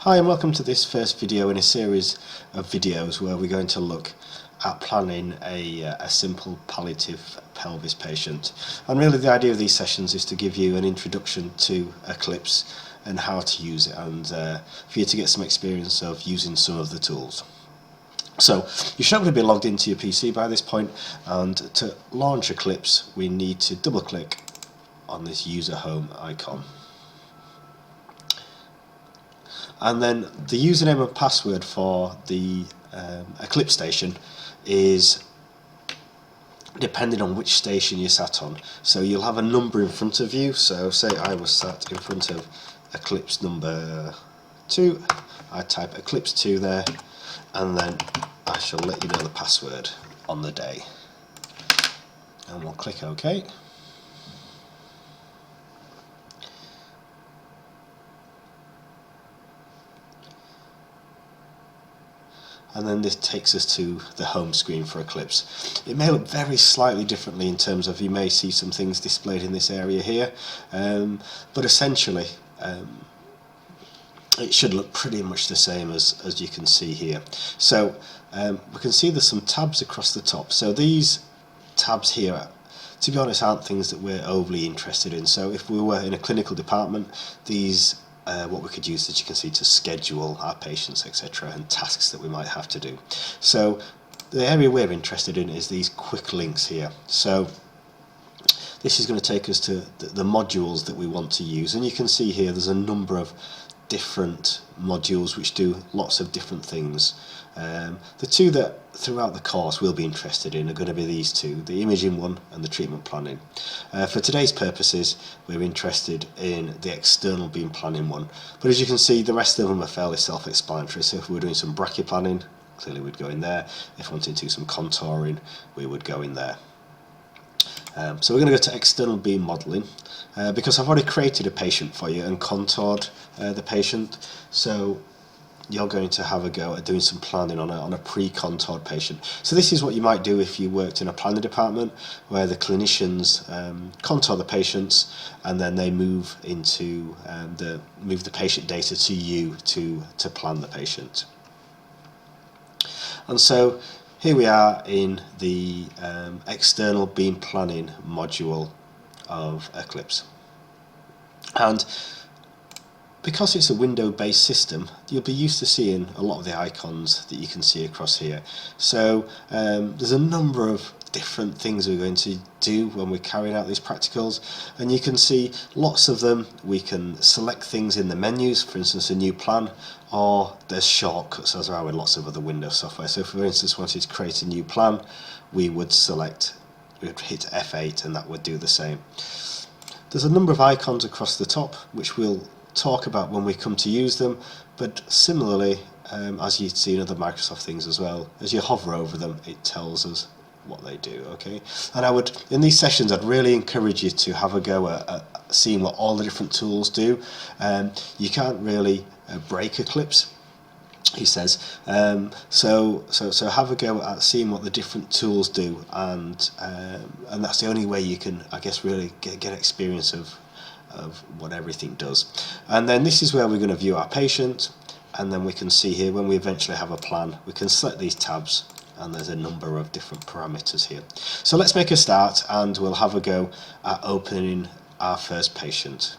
Hi and welcome to this first video in a series of videos where we're going to look at planning a simple palliative pelvis patient. And really the idea of these sessions is to give you an introduction to Eclipse and how to use it, and for you to get some experience of using some of the tools. So you should hopefully be logged into your PC by this point, and to launch Eclipse we need to double click on this user home icon. And then the username and password for the Eclipse station is depending on which station you're sat on. So you'll have a number in front of you. So say I was sat in front of Eclipse number 2. I type Eclipse 2 there, and then I shall let you know the password on the day. And we'll click OK. And then this takes us to the home screen for Eclipse. It may look very slightly differently in terms of, you may see some things displayed in this area here, but essentially it should look pretty much the same as you can see here. So we can see there's some tabs across the top. So these tabs here, to be honest, aren't things that we're overly interested in. So if we were in a clinical department, these what we could use, as you can see, to schedule our patients, etc., and tasks that we might have to do. So the area we're interested in is these quick links here. So this is going to take us to the modules that we want to use, and you can see here there's a number of different modules which do lots of different things. The two that throughout the course we'll be interested in are going to be these two, the imaging one and the treatment planning. For today's purposes we're interested in the external beam planning one, but as you can see the rest of them are fairly self-explanatory. So if we were doing some brachy planning, clearly we'd go in there. If we wanted to do some contouring, we would go in there. So we're going to go to external beam modelling, because I've already created a patient for you and contoured the patient. So you're going to have a go at doing some planning on a pre-contoured patient. So this is what you might do if you worked in a planning department, where the clinicians contour the patients and then they move into move the patient data to you to plan the patient. And so here we are in the external beam planning module of Eclipse, and because it's a window-based system, you'll be used to seeing a lot of the icons that you can see across here. So there's a number of different things we're going to do when we're carrying out these practicals, and you can see lots of them. We can select things in the menus, for instance a new plan, or there's shortcuts as there are with lots of other Windows software. So if we, for instance, wanted to create a new plan, we would hit F8 and that would do the same. There's a number of icons across the top which we'll talk about when we come to use them, but similarly, as you'd see in other Microsoft things as well, as you hover over them it tells us what they do. Okay, and I would, in these sessions, I'd really encourage you to have a go at seeing what all the different tools do. You can't really break Eclipse, he says, so have a go at seeing what the different tools do, and that's the only way you can, I guess, really get experience of what everything does. And then this is where we're going to view our patient, and then we can see here when we eventually have a plan we can select these tabs, and there's a number of different parameters here. So let's make a start and we'll have a go at opening our first patient.